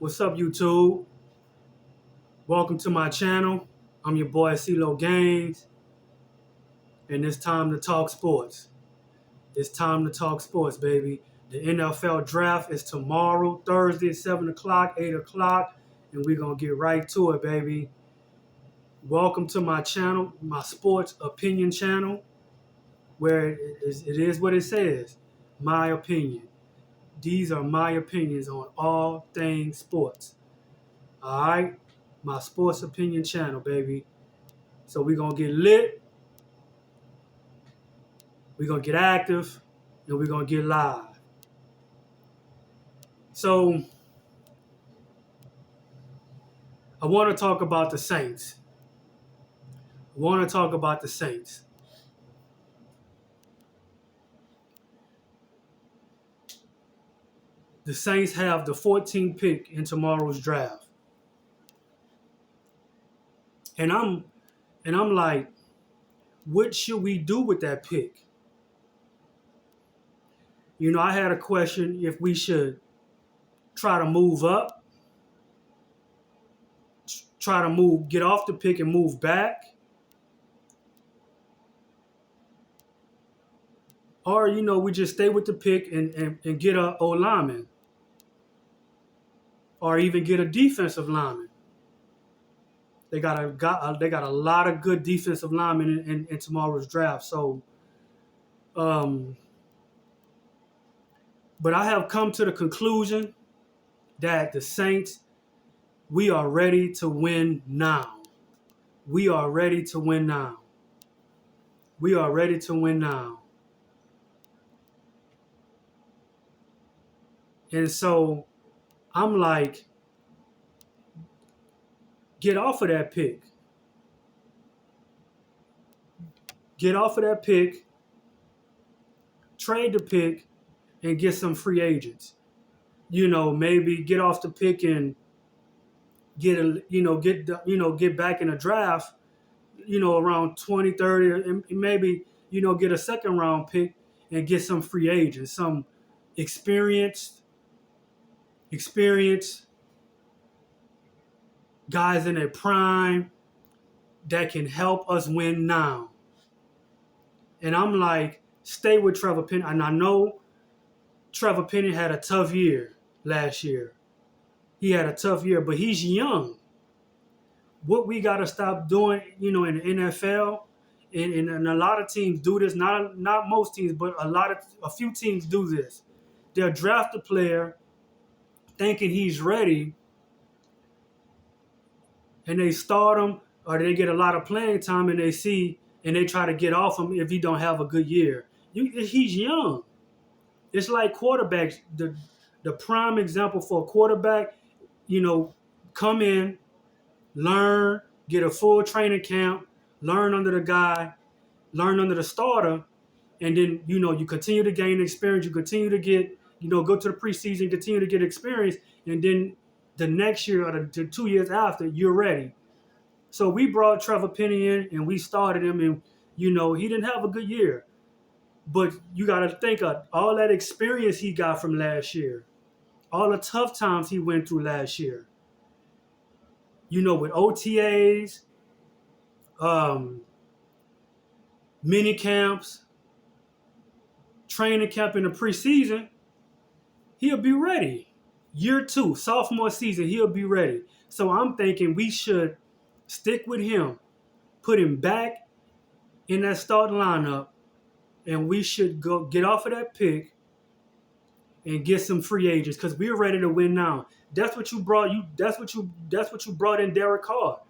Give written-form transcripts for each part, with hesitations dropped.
What's up, YouTube? Welcome to my channel. I'm your boy CeeLo Gaines, and it's time to talk sports. It's time to talk sports, baby. The NFL draft is tomorrow, Thursday, 7 o'clock, 8 o'clock, and we're going to get right to it, baby. Welcome to my channel, my sports opinion channel, where it is what it says, my opinion. These are my opinions on all things sports. All right? My sports opinion channel, baby. So we're going to get lit, we're going to get active, and we're going to get live. So I want to talk about the Saints. I want to talk about the Saints. The Saints have the 14th pick in tomorrow's draft. And I'm like, what should we do with that pick? You know, I had a question if we should try to move up, get off the pick and move back. Or, we just stay with the pick and get a O lineman. Or even get a defensive lineman. They got a lot of good defensive linemen in tomorrow's draft. So, but I have come to the conclusion that the Saints, we are ready to win now. We are ready to win now. We are ready to win now. And so I'm like, get off of that pick. Get off of that pick, trade the pick, and get some free agents. Maybe get off the pick and get back in the draft, around 20, 30, and maybe, get a second round pick and get some free agents, some experienced guys in their prime that can help us win now. And I'm like, stay with Trevor Penny. And I know Trevor Penny had a tough year last year. He had a tough year, but he's young. What we got to stop doing, in the NFL, and a lot of teams do this, not most teams, but a few teams do this. They'll draft a player thinking he's ready, and they start him, or they get a lot of playing time, and they try to get off him if he don't have a good year. He's young. It's like quarterbacks. The prime example for a quarterback, come in, learn, get a full training camp, learn under the guy, learn under the starter, and then, you continue to gain experience. You continue to get, go to the preseason, continue to get experience, and then the next year or the 2 years after, you're ready. So we brought Trevor Penny in, and we started him, and, he didn't have a good year. But you got to think of all that experience he got from last year, all the tough times he went through last year. With OTAs, mini camps, training camp in the preseason, he'll be ready. Year 2, sophomore season, he'll be ready. So I'm thinking we should stick with him, put him back in that starting lineup, and we should go get off of that pick and get some free agents because we're ready to win now. That's what you brought. That's what you brought in Derek Carr.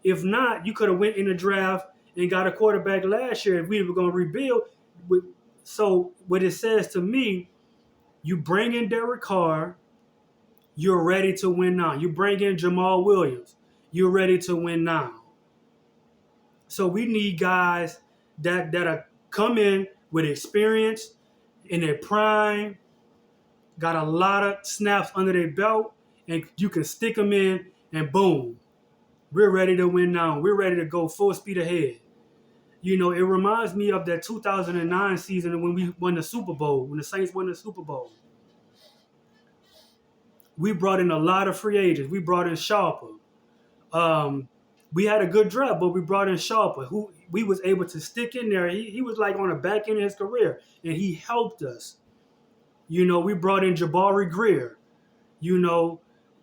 If not, you could have went in the draft and got a quarterback last year if we were going to rebuild. So what it says to me, you bring in Derek Carr, you're ready to win now. You bring in Jamal Williams, you're ready to win now. So we need guys that are come in with experience in their prime, got a lot of snaps under their belt, and you can stick them in, and boom, we're ready to win now. We're ready to go full speed ahead. It reminds me of that 2009 season when we won the Super Bowl, when the Saints won the Super Bowl. We brought in a lot of free agents. We brought in Sharper. Um, we had a good draft, but we brought in Sharper, who we was able to stick in there. He was like on the back end of his career, and he helped us. We brought in Jabari Greer. You know,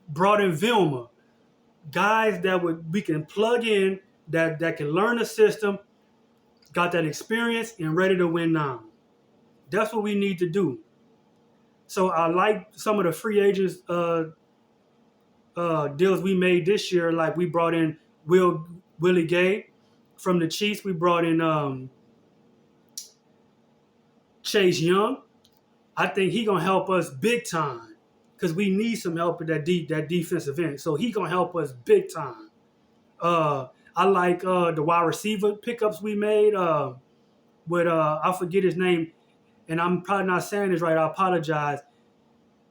brought in Vilma, guys that we can plug in that can learn the system, got that experience, and ready to win now. That's what we need to do. So I like some of the free agents deals we made this year. Like we brought in Willie Gay from the Chiefs. We brought in Chase Young. I think he gonna help us big time because we need some help at that defensive end. So he gonna help us big time. I like the wide receiver pickups we made with I forget his name, and I'm probably not saying this right. I apologize.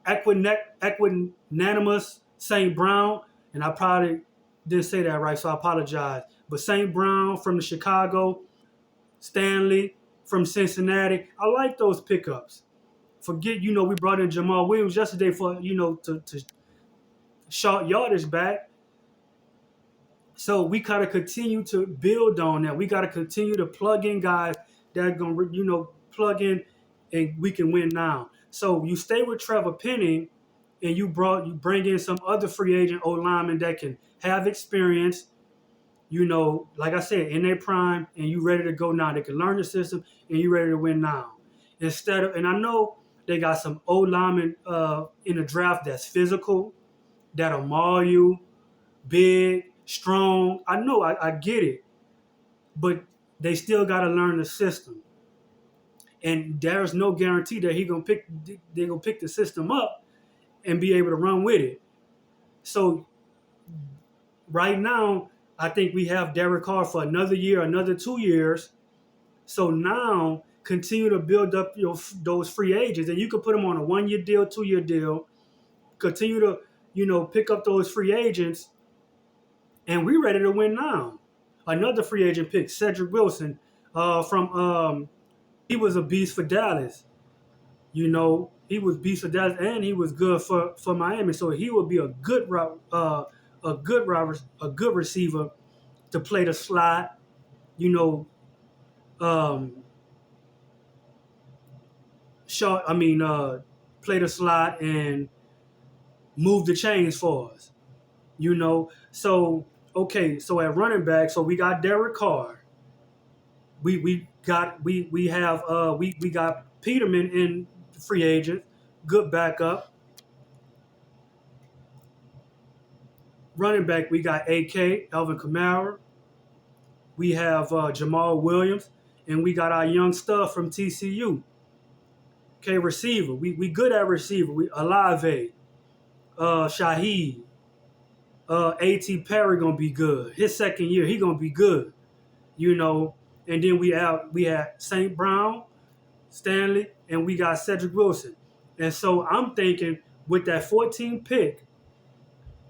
Equinanimus St. Brown, and I probably didn't say that right, so I apologize. But St. Brown from the Chicago, Stanley from Cincinnati, I like those pickups. Forget, we brought in Jamal Williams yesterday for, to short yardage back. So we gotta continue to build on that. We gotta continue to plug in guys that are gonna, plug in, and we can win now. So you stay with Trevor Penning, and you bring in some other free agent O-linemen that can have experience, like I said, in their prime, and you ready to go now. They can learn the system, and you ready to win now. And I know they got some O-linemen in the draft that's physical, that'll maul you, big, strong. I know, I get it, but they still got to learn the system. And there's no guarantee that they're gonna pick the system up and be able to run with it. So right now, I think we have Derek Carr for another year, another 2 years. So now continue to build up those free agents, and you can put them on a 1-year deal, 2-year deal. Continue to pick up those free agents, and we're ready to win now. Another free agent pick, Cedric Wilson, from he was a beast for Dallas. He was beast for Dallas, and he was good for Miami. So he would be a good receiver to play the slot. Play the slot and move the chains for us. So okay. So at running back, so we got Derek Carr. We got Peterman in free agent, good backup. Running back, we got AK, Alvin Kamara. We have Jamal Williams, and we got our young stud from TCU. Okay, receiver, we good at receiver. We Alave, Shaheed, A.T. Perry gonna be good. His second year, he gonna be good. And then we had St. Brown, Stanley, and we got Cedric Wilson. And so I'm thinking with that 14 pick,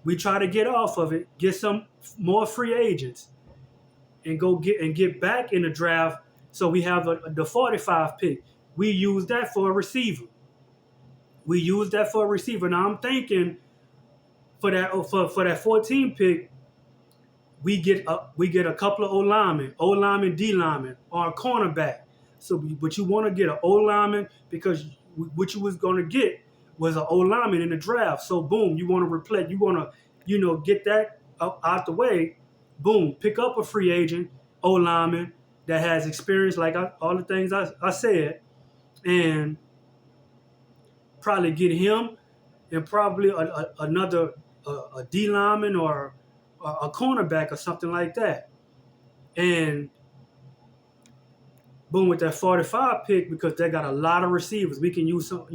we try to get off of it, get some more free agents, and get back in the draft. So we have the 45 pick. We use that for a receiver. Now I'm thinking for that 14 pick, we get a couple of O-linemen, D linemen, or a cornerback. So, but you want to get an O-lineman because what you was going to get was an O-lineman in the draft. So, boom, you want to replace. You want to, get that out the way. Boom, pick up a free agent O-lineman that has experience, like all the things I said, and probably get him, and probably another D lineman or a cornerback or something like that. And boom, with that 45 pick, because they got a lot of receivers, we can use a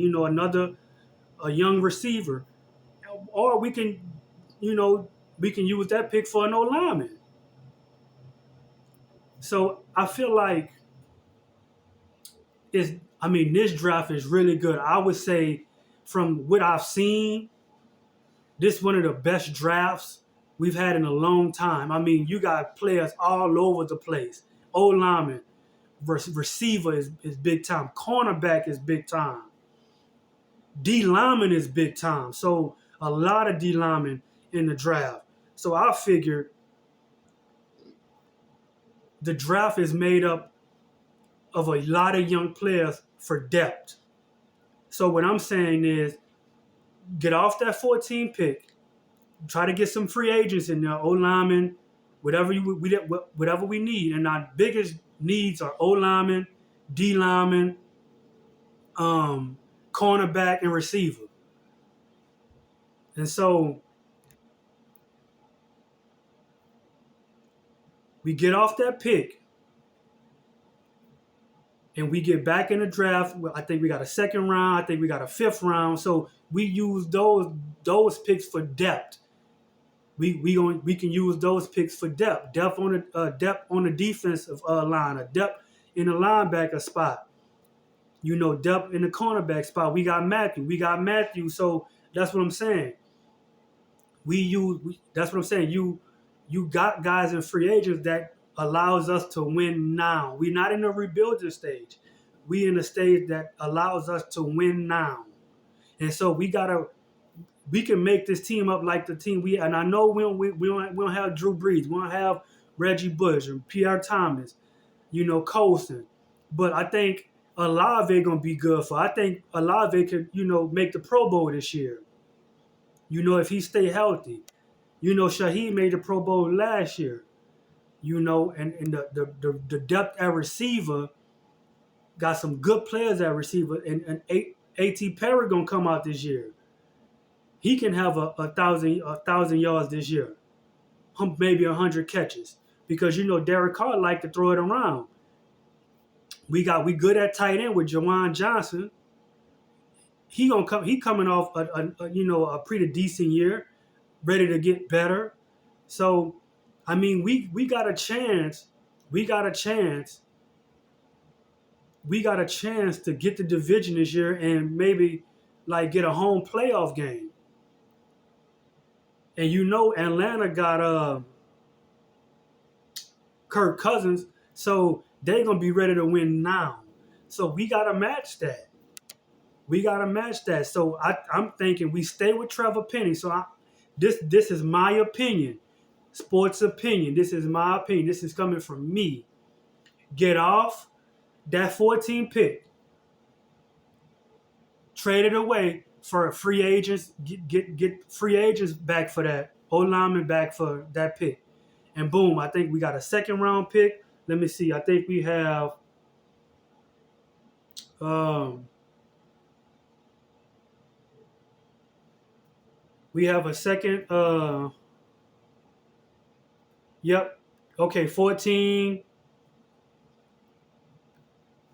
young receiver, or we can use that pick for an O-lineman. So I feel like this draft is really good. I would say from what I've seen, this is one of the best drafts we've had in a long time. You got players all over the place. O-lineman, receiver is big time. Cornerback is big time. D lineman is big time. So a lot of D linemen in the draft. So I figure the draft is made up of a lot of young players for depth. So what I'm saying is get off that 14 pick, try to get some free agents in there, O linemen, whatever we need. And our biggest needs are O linemen, D linemen, cornerback, and receiver. And so we get off that pick and we get back in the draft. I think we got a second round. I think we got a fifth round. So we use those picks for depth. We can use those picks for depth on the defensive line, a depth in the linebacker spot. Depth in the cornerback spot. We got Matthew. So that's what I'm saying. That's what I'm saying. You got guys in free agents that allows us to win now. We're not in a rebuilding stage. We in a stage that allows us to win now. And so we can make this team up like the team and I know we don't have Drew Brees, we don't have Reggie Bush and Pierre Thomas, Colson. But I think Olave gonna be good for. I think Olave could, make the Pro Bowl this year. If he stay healthy. Shaheed made the Pro Bowl last year. And the depth at receiver got some good players at receiver. And A.T. Perry gonna come out this year. He can have a thousand yards this year, maybe 100 catches, because Derek Carr like to throw it around. We good at tight end with Juwan Johnson. He coming off a pretty decent year, ready to get better. So, I mean, we got a chance. We got a chance to get the division this year and maybe get a home playoff game. And Atlanta got Kirk Cousins, so they're gonna be ready to win now. So we gotta match that. So I'm thinking we stay with Trevor Penny. So this is my opinion, sports opinion. This is my opinion. This is coming from me. Get off that 14 pick, trade it away for free agents. Get free agents back for that. O-lineman back for that pick. And boom, I think we got a second round pick. Let me see. I think we have a second. Yep. Okay, 14.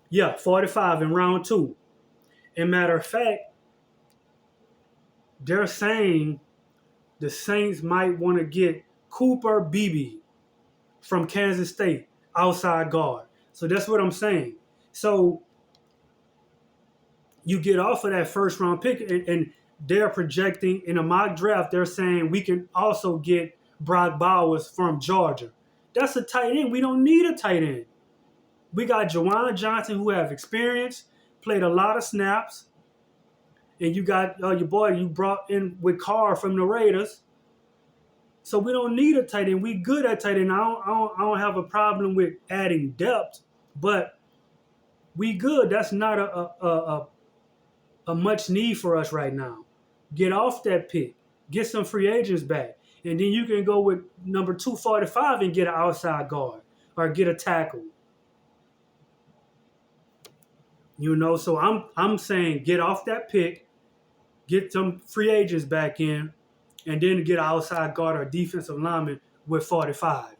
Yeah, 45 in round 2. And matter of fact, they're saying the Saints might want to get Cooper Beebe from Kansas State, outside guard. So that's what I'm saying. So you get off of that first round pick, and they're projecting in a mock draft, they're saying we can also get Brock Bowers from Georgia. That's a tight end. We don't need a tight end. We got Juwan Johnson, who have experience, played a lot of snaps. And you got your boy you brought in with Carr from the Raiders. So we don't need a tight end. We good at tight end. I don't have a problem with adding depth, but we good. That's not a much need for us right now. Get off that pick. Get some free agents back. And then you can go with number 245 and get an outside guard or get a tackle. So I'm saying get off that pick, get some free agents back in, and then get an outside guard or defensive lineman with 45.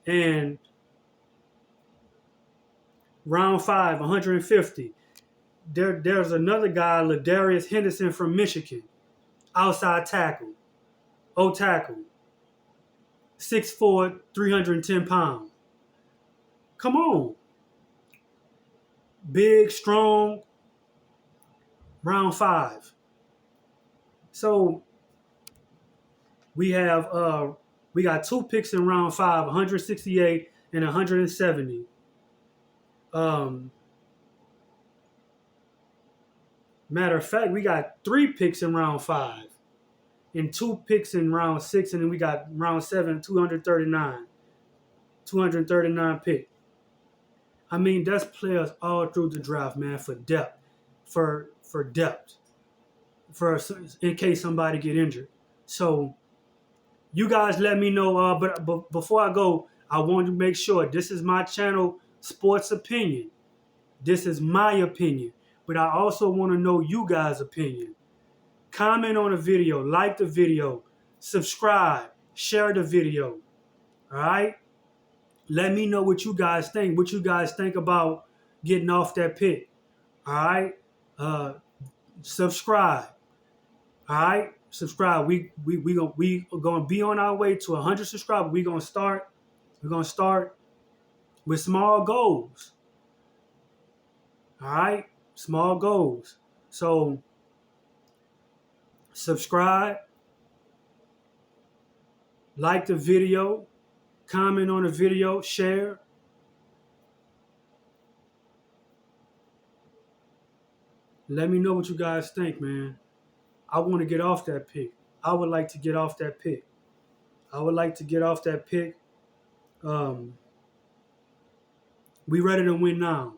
And round 5, 150. There's another guy, Ladarius Henderson from Michigan, outside tackle, O-tackle, 6'4", 310 pounds. Come on. Big, strong, round 5. So we got 2 picks in round 5, 168 and 170. Matter of fact, we got 3 picks in round 5. and 2 picks in round 6, and then we got round 7, 239 pick. I mean, that's players all through the draft, man, for depth, for depth, for in case somebody get injured. So you guys let me know. But before I go, I want to make sure this is my channel, Sports Opinion. This is my opinion, but I also want to know you guys' opinion. Comment on the video, like the video, subscribe, share the video. All right? Let me know what you guys think. What you guys think about getting off that pick. All right? Subscribe. All right? Subscribe. We are gonna be on our way to 100 subscribers. We're gonna start with small goals. All right? Small goals. So subscribe, like the video, comment on the video, share. Let me know what you guys think, man. I want to get off that pick. I would like to get off that pick. We ready to win now.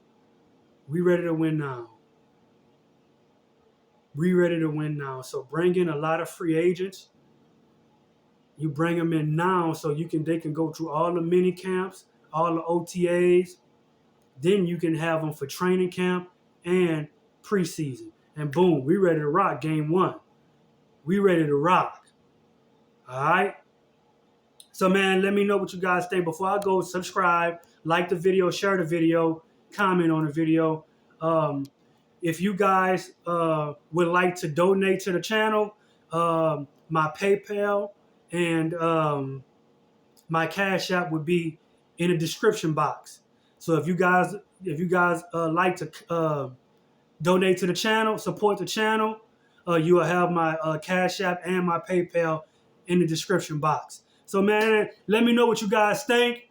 We ready to win now. So bring in a lot of free agents. You bring them in now so they can go through all the mini camps, all the OTAs. Then you can have them for training camp and preseason. And boom, we ready to rock game 1. We ready to rock. All right? So, man, let me know what you guys think. Before I go, subscribe, like the video, share the video, comment on the video. If you guys would like to donate to the channel, my PayPal and my Cash App would be in the description box. So if you guys like to donate to the channel, support the channel, you will have my Cash App and my PayPal in the description box. So, man, let me know what you guys think.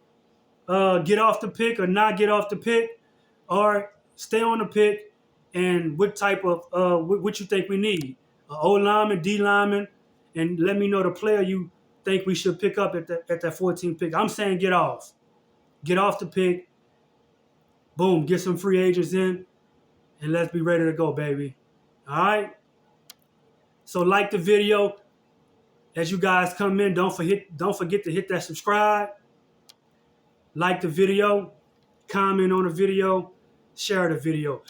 Get off the pick or not get off the pick, or stay on the pick, and what type of what you think we need. O lineman, D lineman, and let me know the player you think we should pick up at that 14th pick. I'm saying get off. Get off the pick. Boom, get some free agents in, and let's be ready to go, baby. All right? So like the video. As you guys come in, don't forget to hit that subscribe. Like the video, comment on the video, share the video.